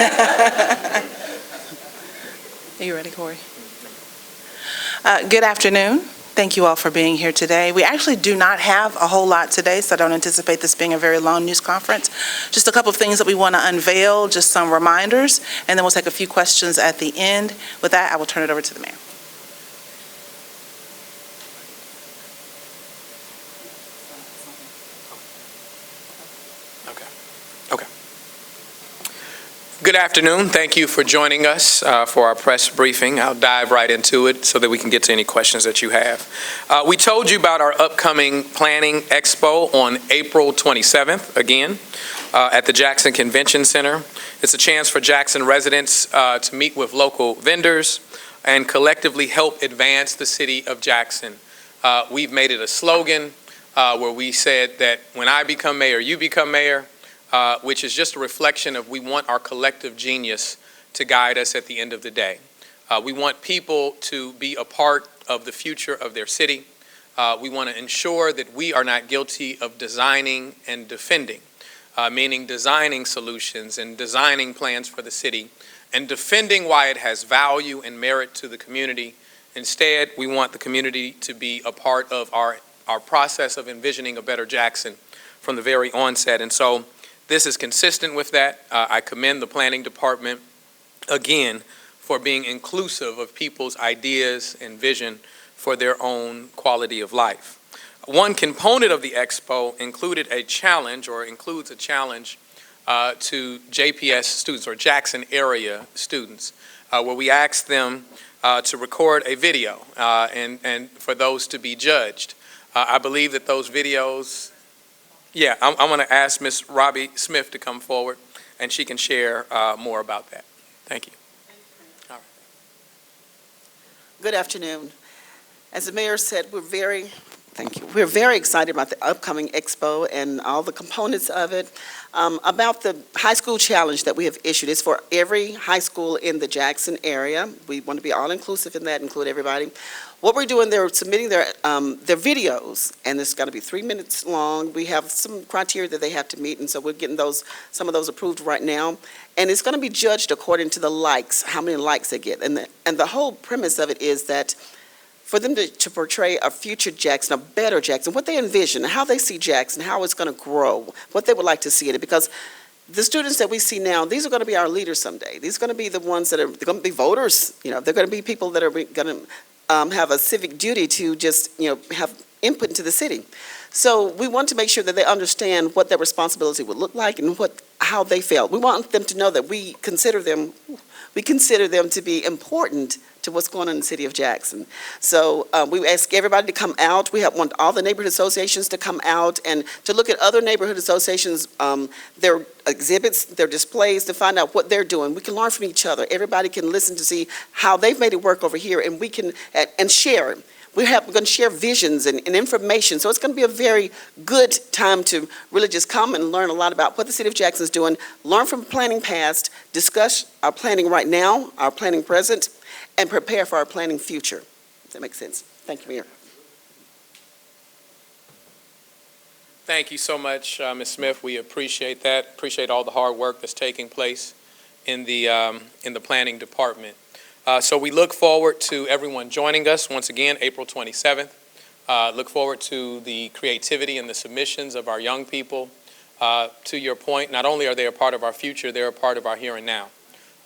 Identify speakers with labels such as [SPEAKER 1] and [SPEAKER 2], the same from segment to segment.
[SPEAKER 1] Are you ready, Corey? Good afternoon. Thank you all for being here today. We actually do not have a whole lot today, so I don't anticipate this being a very long news conference. Just a couple of things that we want to unveil, just some reminders, and then we'll take a few questions at the end. With that, I will turn it over to the mayor.
[SPEAKER 2] Good afternoon. Thank you for joining us for our press briefing. I'll dive right into it so that we can get to any questions that you have. We told you about our upcoming Planning Expo on April 27th, again, at the Jackson Convention Center. It's a chance for Jackson residents to meet with local vendors and collectively help advance the city of Jackson. We've made it a slogan where we said that when I become mayor, you become mayor. Which is just a reflection of we want our collective genius to guide us at the end of the day. We want people to be a part of the future of their city. We want to ensure that we are not guilty of designing and defending, meaning designing solutions and designing plans for the city and defending why it has value and merit to the community. Instead, we want the community to be a part of our process of envisioning a better Jackson from the very onset. And so this is consistent with that. I commend the planning department, again, for being inclusive of people's ideas and vision for their own quality of life. One component of the expo includes a challenge to JPS students or Jackson area students, where we asked them to record a video and for those to be judged. I believe that those videos, I'm going to ask Ms. Robbie Smith to come forward, and she can share more about that. Thank you. All right.
[SPEAKER 3] Good afternoon. As the mayor said, we're very excited about the upcoming expo and all the components of it. About the high school challenge that we have issued, it's for every high school in the Jackson area. We want to be all inclusive in that, include everybody. What we're doing, they're submitting their videos, and it's going to be 3 minutes long. We have some criteria that they have to meet, and so we're getting some of those approved right now. And it's going to be judged according to the likes, how many likes they get. And the whole premise of it is that for them to portray a future Jackson, a better Jackson, what they envision, how they see Jackson, how it's going to grow, what they would like to see in it. Because the students that we see now, these are going to be our leaders someday. These are going to be the ones that are going to be voters. They're going to be people that are going to have a civic duty to just, have input into the city. So we want to make sure that they understand what their responsibility would look like and how they felt. We want them to know that we consider them to be important to what's going on in the city of Jackson. So we ask everybody to come out. We want all the neighborhood associations to come out and to look at other neighborhood associations, their exhibits, their displays, to find out what they're doing. We can learn from each other. Everybody can listen to see how they've made it work over here, and we can and share it. We're going to share visions and information. So it's going to be a very good time to really just come and learn a lot about what the city of Jackson is doing, learn from planning past, discuss our planning right now, our planning present, and prepare for our planning future. Does that make sense? Thank you, Mayor.
[SPEAKER 2] Thank you so much, Ms. Smith. We appreciate that. Appreciate all the hard work that's taking place in the planning department. So we look forward to everyone joining us once again, April 27th. Look forward to the creativity and the submissions of our young people. To your point, not only are they a part of our future, they're a part of our here and now.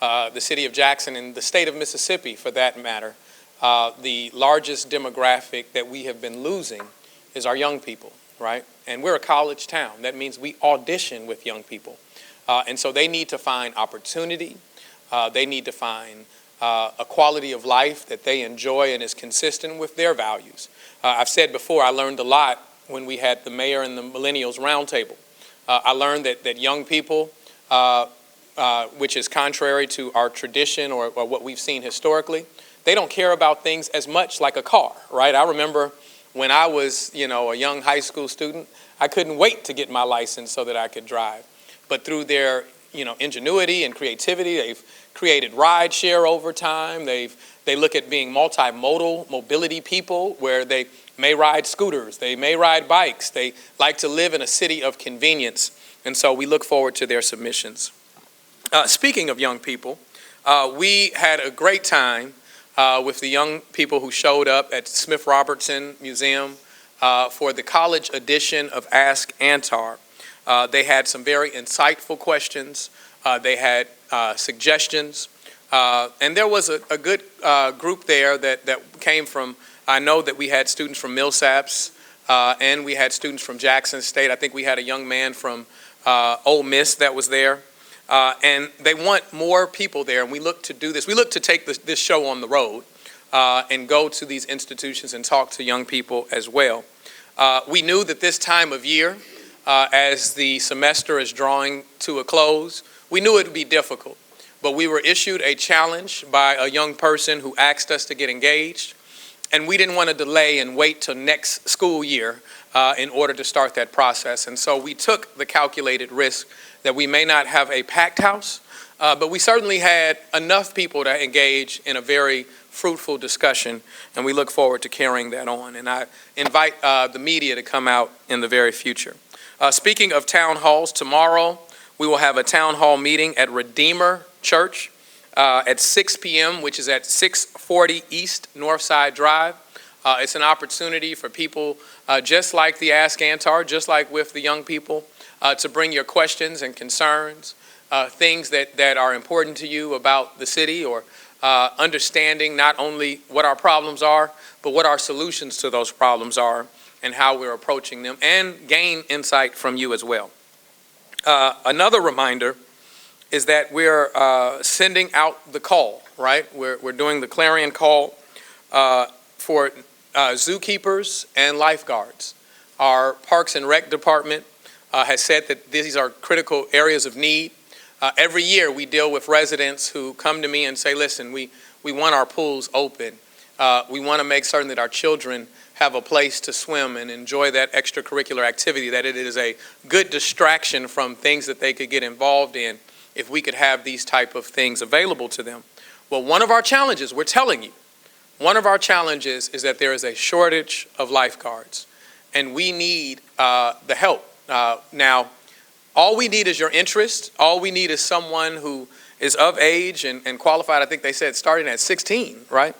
[SPEAKER 2] The city of Jackson and the state of Mississippi, for that matter, the largest demographic that we have been losing is our young people, right? And we're a college town. That means we audition with young people. And so they need to find opportunity. They need to find a quality of life that they enjoy and is consistent with their values. I've said before, I learned a lot when we had the mayor and the millennials roundtable. I learned that young people, which is contrary to our tradition or what we've seen historically, they don't care about things as much like a car, right? I remember when I was, a young high school student, I couldn't wait to get my license so that I could drive. But through their, ingenuity and creativity, they've created ride share over time. They look at being multimodal mobility people where they may ride scooters, they may ride bikes. They like to live in a city of convenience. And so we look forward to their submissions. Speaking of young people, we had a great time with the young people who showed up at Smith Robertson Museum for the college edition of Ask Antar. They had some very insightful questions. They had suggestions. And there was a good group there that came from, I know that we had students from Millsaps and we had students from Jackson State. I think we had a young man from Ole Miss that was there. And they want more people there, and we look to do this. We look to take this show on the road and go to these institutions and talk to young people as well. We knew that this time of year, as the semester is drawing to a close, we knew it would be difficult. But we were issued a challenge by a young person who asked us to get engaged, and we didn't want to delay and wait till next school year in order to start that process. And so we took the calculated risk that we may not have a packed house, but we certainly had enough people to engage in a very fruitful discussion, and we look forward to carrying that on. And I invite the media to come out in the very future. Speaking of town halls, tomorrow we will have a town hall meeting at Redeemer Church at 6 p.m., which is at 640 East Northside Drive. It's an opportunity for people just like the Ask Antar, just like with the young people, to bring your questions and concerns, things that are important to you about the city, or understanding not only what our problems are, but what our solutions to those problems are and how we're approaching them, and gain insight from you as well. Another reminder is that we're sending out the call, right? We're doing the clarion call for zookeepers and lifeguards. Our Parks and Rec Department has said that these are critical areas of need. Every year we deal with residents who come to me and say, listen, we want our pools open. We want to make certain that our children have a place to swim and enjoy that extracurricular activity, that it is a good distraction from things that they could get involved in if we could have these type of things available to them. Well, one of our challenges, we're telling you, one of our challenges is that there is a shortage of lifeguards, and we need the help. Now, all we need is your interest. All we need is someone who is of age and qualified. I think they said starting at 16, right?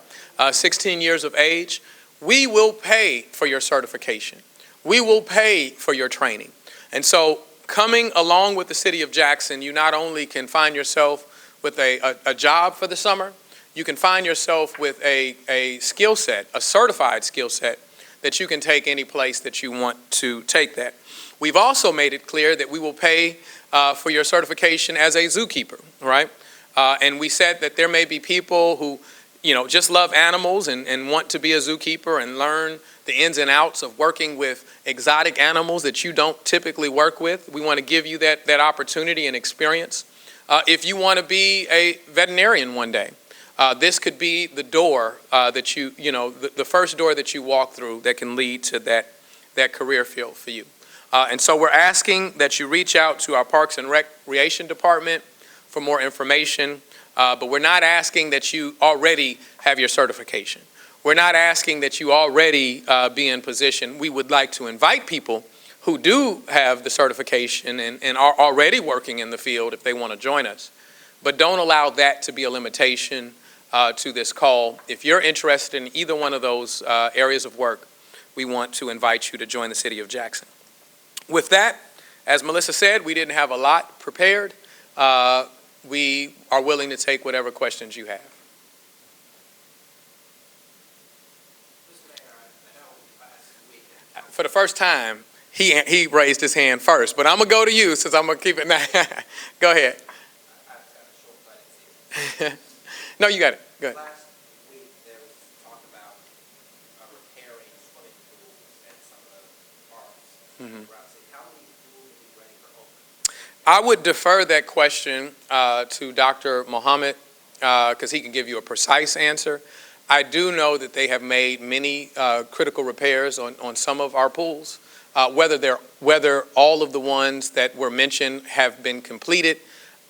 [SPEAKER 2] 16 years of age. We will pay for your certification. We will pay for your training. And so coming along with the City of Jackson, you not only can find yourself with a job for the summer, you can find yourself with a skill set, a certified skill set that you can take any place that you want to take that. We've also made it clear that we will pay for your certification as a zookeeper, right? And we said that there may be people who, just love animals and want to be a zookeeper and learn the ins and outs of working with exotic animals that you don't typically work with. We want to give you that opportunity and experience. If you want to be a veterinarian one day, this could be the door that the first door that you walk through that can lead to that career field for you. And so we're asking that you reach out to our Parks and Recreation Department for more information, but we're not asking that you already have your certification. We're not asking that you already be in position. We would like to invite people who do have the certification and are already working in the field if they want to join us. But don't allow that to be a limitation to this call. If you're interested in either one of those areas of work, we want to invite you to join the City of Jackson. With that, as Melissa said, we didn't have a lot prepared. We are willing to take whatever questions you have. For the first time, he raised his hand first, but I'm going to go to you since I'm going to keep it now. Go ahead. No, you got it. Go ahead.
[SPEAKER 4] Last week, there was talk about repairing swimming pools at some of the parks around the city. How many pools will be ready for opening?
[SPEAKER 2] I would defer that question to Dr. Mohammed because he can give you a precise answer. I do know that they have made many critical repairs on some of our pools. Whether all of the ones that were mentioned have been completed,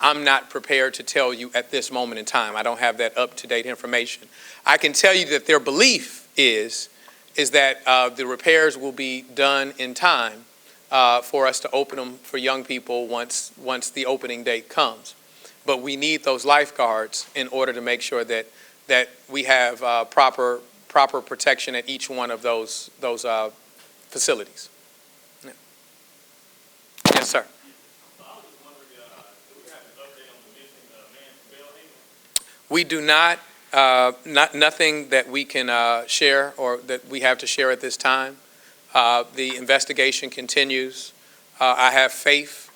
[SPEAKER 2] I'm not prepared to tell you at this moment in time. I don't have that up-to-date information. I can tell you that their belief is that the repairs will be done in time for us to open them for young people once the opening date comes. but we need those lifeguards in order to make sure that we have proper protection at each one of those facilities. Yeah. Yes, sir. We do not, nothing that we can share or that we have to share at this time. The investigation continues. I have faith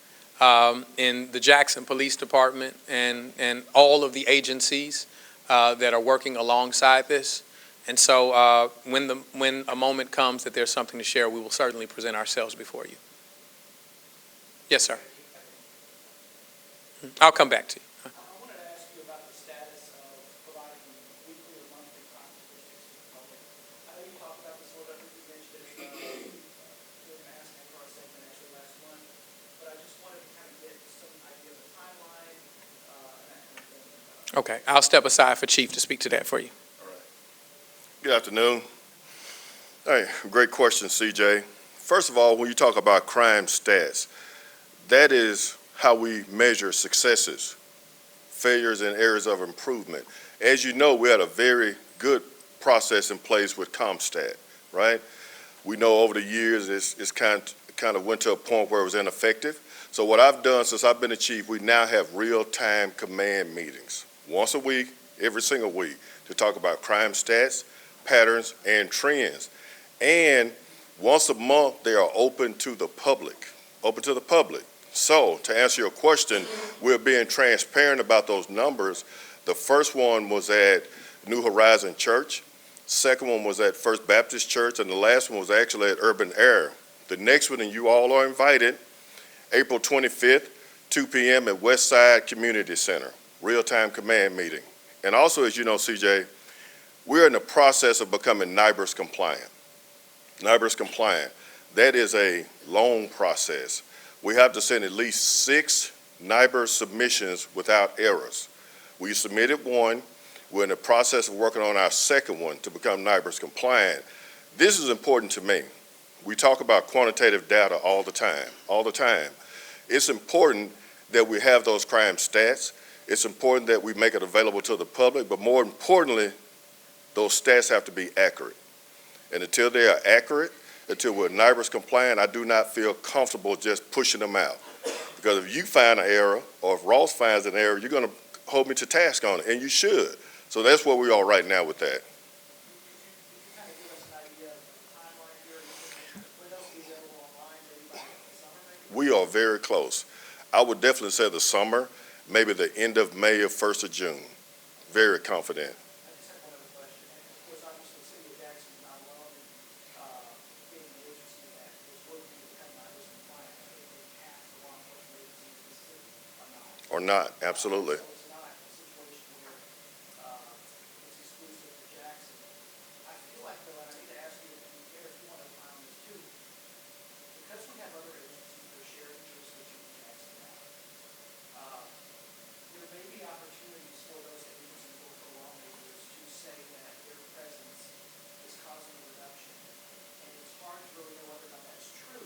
[SPEAKER 2] in the Jackson Police Department and all of the agencies that are working alongside this. And so when a moment comes that there's something to share, we will certainly present ourselves before you. Yes, sir. I'll come back to you.
[SPEAKER 4] I wanted to ask you about the status of providing weekly or monthly crime statistics to the public. I know you talked about this a little bit, you mentioned it, you were going to ask me for a segment actually last month, but I just wanted to kind of get some idea of the timeline, and that kind of thing.
[SPEAKER 2] Okay, I'll step aside for Chief to speak to that for you.
[SPEAKER 5] Good afternoon. Hey, great question, CJ. First of all, when you talk about crime stats, that is how we measure successes, failures, and areas of improvement. As you know, we had a very good process in place with CompStat, right? We know over the years it's kind of went to a point where it was ineffective. So what I've done since I've been the chief, we now have real-time command meetings, once a week, every single week, to talk about crime stats, patterns, and trends. And once a month, they are open to the public, So to answer your question, we're being transparent about those numbers. The first one was at New Horizon Church. Second one was at First Baptist Church. And the last one was actually at Urban Air. The next one, and you all are invited, April 25th, 2 p.m. at Westside Community Center, real-time command meeting. And also, as you know, CJ, we're in the process of becoming NIBRS compliant. NIBRS compliant. That is a long process. We have to send at least 6 NIBRS submissions without errors. We submitted one. We're in the process of working on our second one to become NIBRS compliant. This is important to me. We talk about quantitative data all the time. It's important that we have those crime stats. It's important that we make it available to the public, but more importantly, those stats have to be accurate. And until they are accurate, until we're NIBRS compliant, I do not feel comfortable just pushing them out. Because if you find an error, or if Ross finds an error, you're going to hold me to task on it, and you should. So that's where we are right now with that.
[SPEAKER 4] Could you kind of give us an idea of the timeline here? When those will be available online, maybe by the summer, maybe?
[SPEAKER 5] We are very close. I would definitely say the summer, maybe the end of May or 1st of June. Very confident.
[SPEAKER 4] I just have one other question. And of course, obviously, the city of Jackson is not alone in being an agency that is working to become NIBRS compliant. I think maybe half the law enforcement agencies in the city are not.
[SPEAKER 5] Or not, absolutely.
[SPEAKER 4] So it's not a situation where it's exclusive to Jackson. I feel like, though, and I need to ask you, and Mayor, if you want to opine on this too, because we have other agencies that are sharing jurisdiction with Jackson now, there may be opportunities for those agencies or for lawmakers to say that their presence is causing a reduction. And it's hard to really know whether or not that's true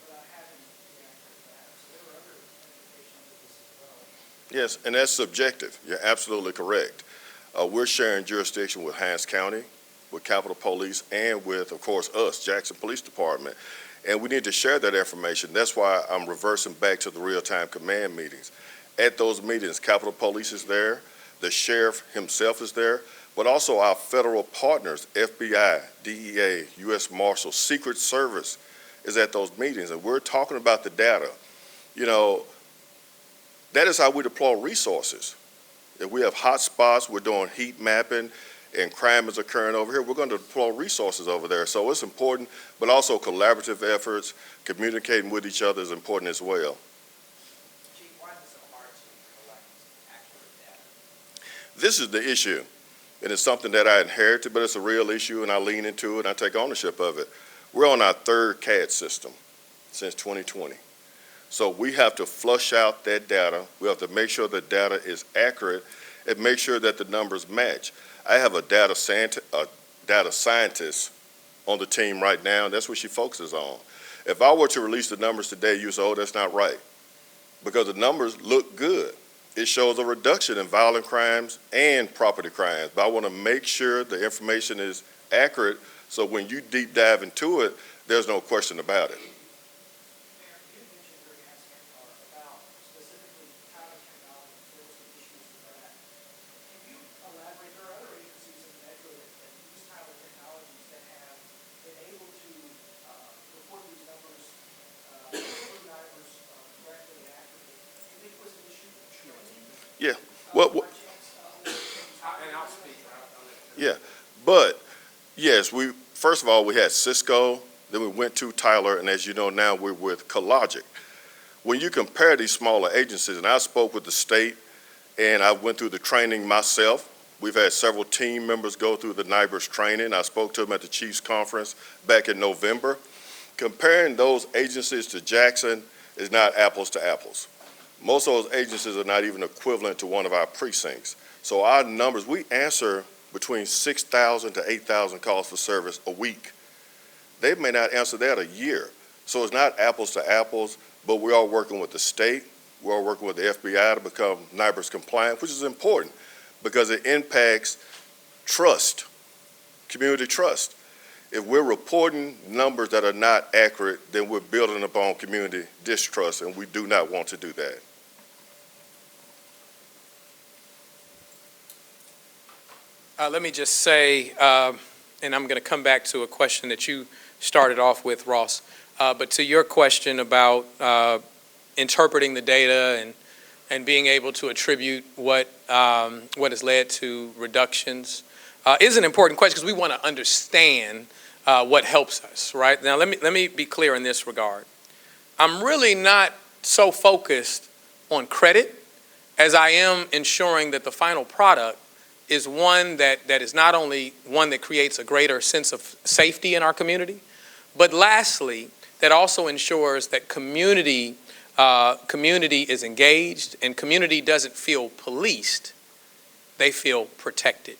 [SPEAKER 4] without having the accurate data. So there are other implications of this as well.
[SPEAKER 5] Yes, and that's subjective. You're absolutely correct. We're sharing jurisdiction with Hines County, with Capitol Police, and with, of course, us, Jackson Police Department. And we need to share that information. That's why I'm reversing back to the real-time command meetings. At those meetings, Capitol Police is there, the sheriff himself is there, but also our federal partners, FBI, DEA, U.S. Marshals, Secret Service is at those meetings, and we're talking about the data. You know, that is how we deploy resources. If we have hot spots, we're doing heat mapping, and crime is occurring over here, we're going to deploy resources over there. So it's important, but also collaborative efforts, communicating with each other is important as well.
[SPEAKER 4] Chief, why is it so hard to collect accurate data?
[SPEAKER 5] This is the issue, and it's something that I inherited, but it's a real issue, and I lean into it, and I take ownership of it. We're on our 3rd CAD system since 2020. So we have to flush out that data. We have to make sure the data is accurate and make sure that the numbers match. I have a data scientist on the team right now, and that's what she focuses on. If I were to release the numbers today, you say, oh, that's not right, because the numbers look good. it shows a reduction in violent crimes and property crimes. But I want to make sure the information is accurate, so when you deep dive into it, there's no question about it.
[SPEAKER 4] Mayor, you mentioned during Ask Antar about specifically Tyler Technologies, there were some issues with that. Can you elaborate, there are other agencies in the metro that use Tyler Technologies that have been able to report these numbers, crew divers correctly and accurately. Do you think it was an issue of training?
[SPEAKER 5] Yeah. Well,
[SPEAKER 2] And I'll speak.
[SPEAKER 5] yeah, but yes, first of all, we had Cisco, then we went to Tyler, and as you know now, we're with Cologic. When you compare these smaller agencies, and I spoke with the state, and I went through the training myself. We've had several team members go through the NIBRS training. I spoke to them at the Chiefs Conference back in November. Comparing those agencies to Jackson is not apples to apples. Most of those agencies are not even equivalent to one of our precincts. So our numbers, we answer between 6,000 to 8,000 calls for service a week. They may not answer that a year. So it's not apples to apples, but we are working with the state. We are working with the FBI to become NIBRS compliant, which is important because it impacts trust, community trust. If we're reporting numbers that are not accurate, then we're building upon community distrust, and we do not want to do that.
[SPEAKER 2] Let me just say, and I'm going to come back to a question that you started off with, Ross, but to your question about interpreting the data and being able to attribute what has led to reductions is an important question because we want to understand what helps us, right? Now, let me be clear in this regard. I'm really not so focused on credit as I am ensuring that the final product is one that is not only one that creates a greater sense of safety in our community, but lastly, that also ensures that community is engaged and community doesn't feel policed, they feel protected.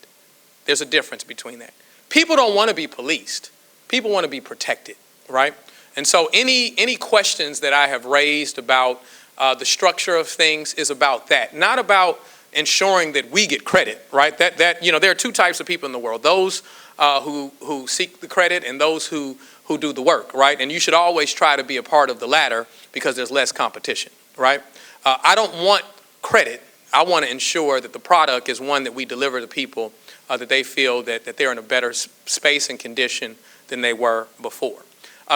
[SPEAKER 2] There's a difference between that. People don't want to be policed. People want to be protected, right? And so any questions that I have raised about the structure of things is about that, not about ensuring that we get credit, right? That there are two types of people in the world: those who seek the credit and those who do the work, right? And you should always try to be a part of the latter because there's less competition, right? I don't want credit. I want to ensure that the product is one that we deliver to people that they feel that they're in a better space and condition than they were before.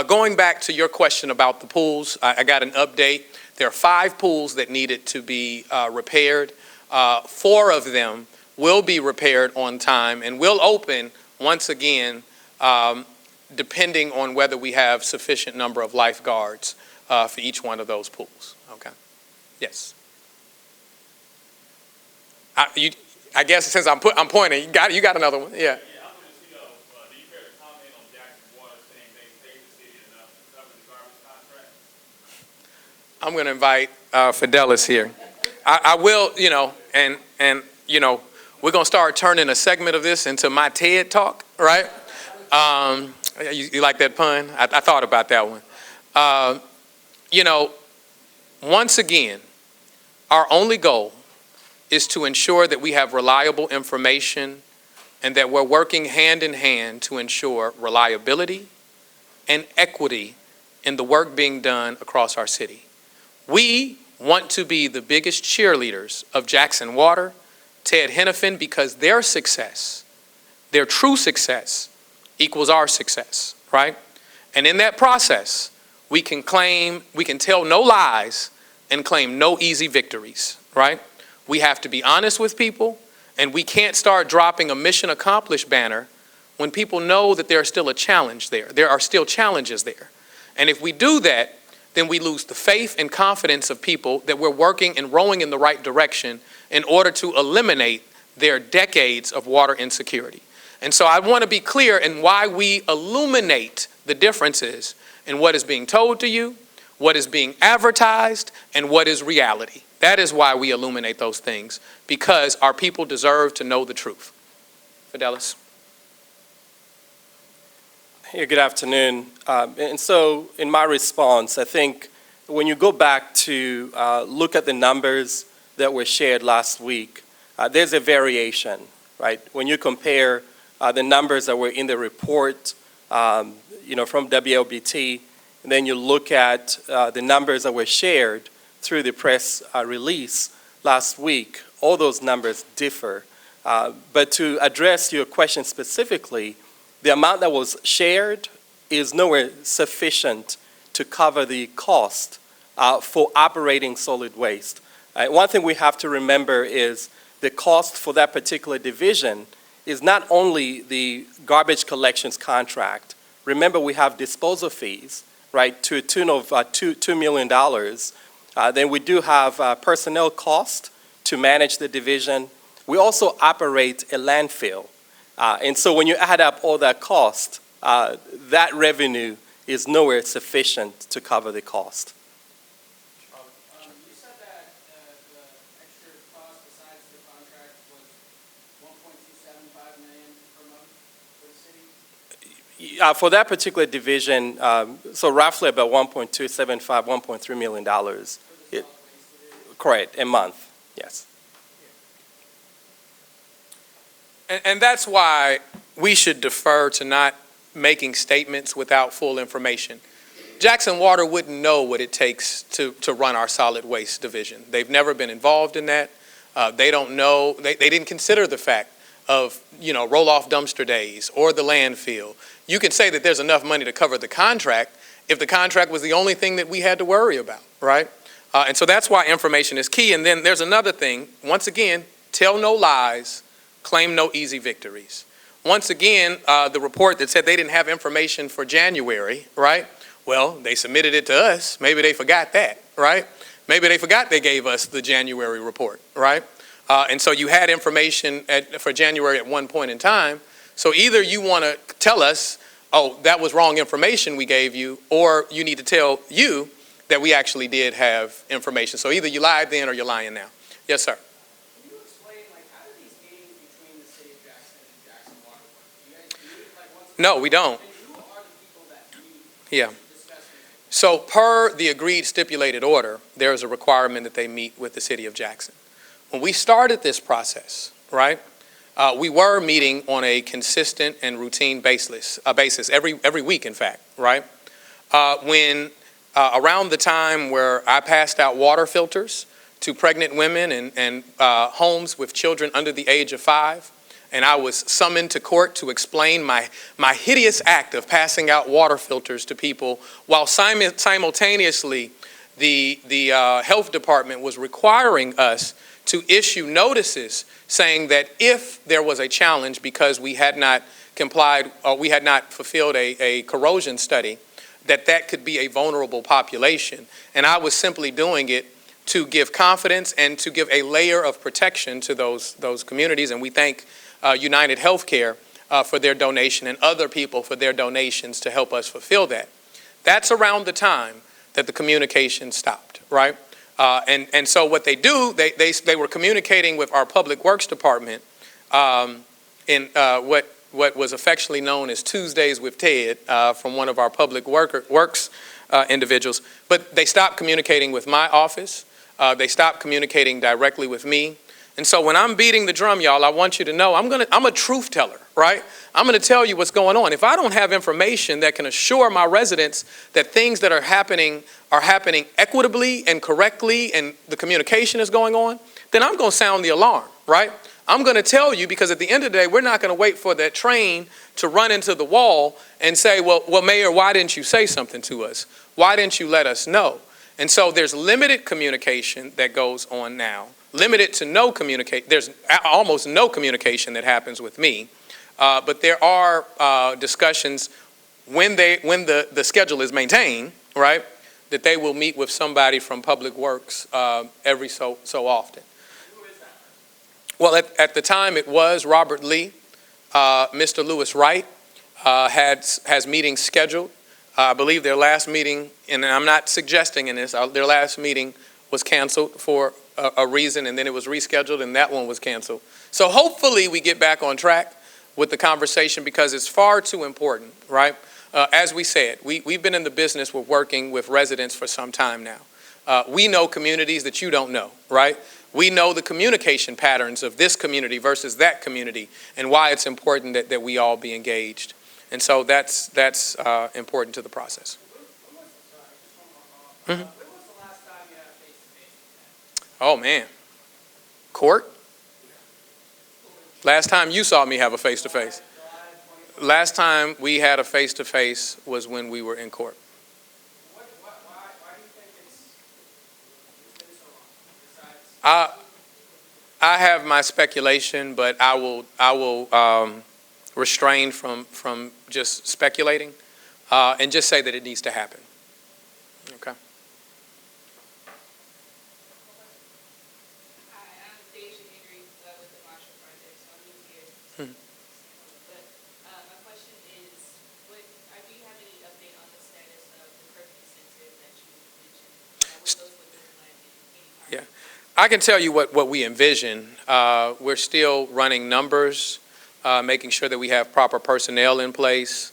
[SPEAKER 2] Going back to your question about the pools, I got an update. There are 5 pools that needed to be repaired. 4 of them will be repaired on time and will open once again, depending on whether we have sufficient number of lifeguards for each one of those pools. Okay. Yes. I guess since I'm pointing, you got another one. Yeah.
[SPEAKER 6] I want to see, do you care to comment on Jackson Water saying they paid the city enough to cover the garbage contract?
[SPEAKER 2] I'm going to invite Fidelis here. I will, and we're going to start turning a segment of this into my TED Talk, right? You like that pun? I thought about that one. Once again, our only goal is to ensure that we have reliable information and that we're working hand in hand to ensure reliability and equity in the work being done across our city. We want to be the biggest cheerleaders of Jackson Water, Ted Henifin, because their success, their true success, equals our success, right? And in that process, we can tell no lies and claim no easy victories, right? We have to be honest with people, and we can't start dropping a mission accomplished banner when people know that there's still a challenge there. There are still challenges there. And if we do that, then we lose the faith and confidence of people that we're working and rowing in the right direction in order to eliminate their decades of water insecurity. And so I want to be clear in why we illuminate the differences in what is being told to you, what is being advertised, and what is reality. That is why we illuminate those things, because our people deserve to know the truth. Fidelis.
[SPEAKER 7] Hey, good afternoon. And so in my response, I think when you go back to look at the numbers that were shared last week, there's a variation, right? When you compare the numbers that were in the report, from WLBT, and then you look at the numbers that were shared through the press release last week, all those numbers differ. But to address your question specifically, the amount that was shared is nowhere sufficient to cover the cost for operating solid waste. One thing we have to remember is the cost for that particular division is not only the garbage collections contract. Remember, we have disposal fees, right, to a tune of $2 million. Then we do have personnel cost to manage the division. We also operate a landfill. And so when you add up all that cost, that revenue is nowhere sufficient to cover the cost.
[SPEAKER 4] You said that the extra cost besides the contract was $1.275 million per month for the city?
[SPEAKER 7] For that particular division, so roughly about $1.275, $1.3 million.
[SPEAKER 4] For the solid waste division?
[SPEAKER 7] Correct, a month, yes.
[SPEAKER 2] And that's why we should defer to not making statements without full information. Jackson Water wouldn't know what it takes to run our solid waste division. They've never been involved in that. They don't know, they didn't consider the fact of, roll-off dumpster days or the landfill. You can say that there's enough money to cover the contract if the contract was the only thing that we had to worry about, right? And so that's why information is key. And then there's another thing, once again, tell no lies, claim no easy victories. Once again, the report that said they didn't have information for January, right? Well, they submitted it to us. Maybe they forgot that, right? Maybe they forgot they gave us the January report, right? And so you had information for January at one point in time. So either you want to tell us, oh, that was wrong information we gave you, or you need to tell you that we actually did have information. So either you lied then or you're lying now. Yes, sir.
[SPEAKER 4] Can you explain, how do these meetings between the city of Jackson and Jackson Water work? Do you guys meet, once a month?
[SPEAKER 2] No, we don't.
[SPEAKER 4] And who are the people that meet?
[SPEAKER 2] Yeah.
[SPEAKER 4] To discuss these?
[SPEAKER 2] So per the agreed stipulated order, there is a requirement that they meet with the city of Jackson. When we started this process, right, we were meeting on a consistent and routine basis every week, in fact, right? When around the time where I passed out water filters to pregnant women and homes with children under the age of 5, and I was summoned to court to explain my hideous act of passing out water filters to people while simultaneously the health department was requiring us to issue notices saying that if there was a challenge because we had not complied or we had not fulfilled a corrosion study, that could be a vulnerable population. And I was simply doing it to give confidence and to give a layer of protection to those communities. And we thank United Healthcare for their donation and other people for their donations to help us fulfill that. That's around the time that the communication stopped, right? And so what they do, they were communicating with our Public Works Department in what was affectionately known as Tuesdays with Ted from one of our Public Works individuals. But they stopped communicating with my office. They stopped communicating directly with me. And so when I'm beating the drum, y'all, I want you to know I'm a truth teller, right? I'm going to tell you what's going on. If I don't have information that can assure my residents that things that are happening equitably and correctly and the communication is going on, then I'm going to sound the alarm, right? I'm going to tell you because at the end of the day, we're not going to wait for that train to run into the wall and say, well, Mayor, why didn't you say something to us? Why didn't you let us know? And so there's limited communication that goes on now. Limited to no communication. There's almost no communication that happens with me. But there are discussions when the schedule is maintained, right, that they will meet with somebody from Public Works every so often.
[SPEAKER 4] Who is that?
[SPEAKER 2] Well, at the time it was Robert Lee. Mr. Lewis Wright has meetings scheduled. I believe their last meeting, and I'm not suggesting in this, their last meeting was canceled for a reason, and then it was rescheduled, and that one was canceled. So hopefully we get back on track with the conversation because it's far too important, right? As we said, we've been in the business of working with residents for some time now. We know communities that you don't know, right? we know the communication patterns of this community versus that community and why it's important that we all be engaged. And so that's important to the process.
[SPEAKER 4] When was the last time you had a face-to-face with
[SPEAKER 2] Oh, man. Court? Last time you saw me have a face-to-face. Last time we had a face-to-face was when we were in court.
[SPEAKER 4] Why do you think it's been so long? Besides,
[SPEAKER 2] I have my speculation, but I will refrain from just speculating and just say that it needs to happen. Okay.
[SPEAKER 8] Hi, I'm Deja Henry with the Marshall Project, so I'm new here. But my question is, do you have any update on the status of the curfew center that you mentioned? What those would look like in any part?
[SPEAKER 2] I can tell you what we envision. We're still running numbers, making sure that we have proper personnel in place.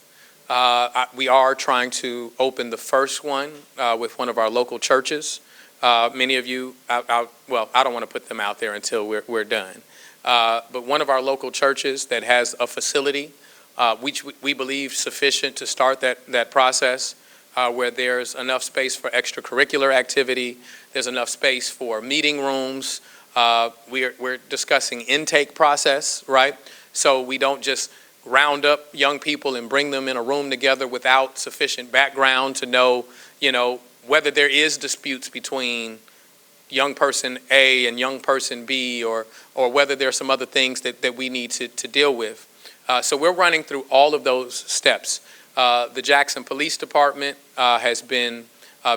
[SPEAKER 2] We are trying to open the first one with one of our local churches. Many of you, I don't want to put them out there until we're done. But one of our local churches that has a facility, which we believe sufficient to start that process, where there's enough space for extracurricular activity, there's enough space for meeting rooms. We're discussing intake process, right? So we don't just round up young people and bring them in a room together without sufficient background to know, whether there is disputes between young person A and young person B, or whether there are some other things that we need to deal with. So we're running through all of those steps. The Jackson Police Department has been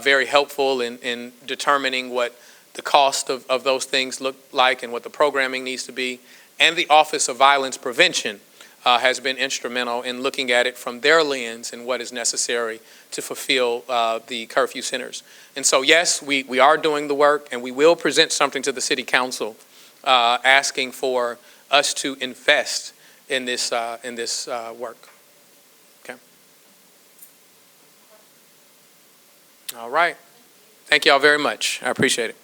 [SPEAKER 2] very helpful in determining what the cost of those things look like and what the programming needs to be. And the Office of Violence Prevention has been instrumental in looking at it from their lens and what is necessary to fulfill the curfew centers. And so, yes, we are doing the work, and we will present something to the City Council asking for us to invest in this work. Okay. All right. Thank you all very much. I appreciate it.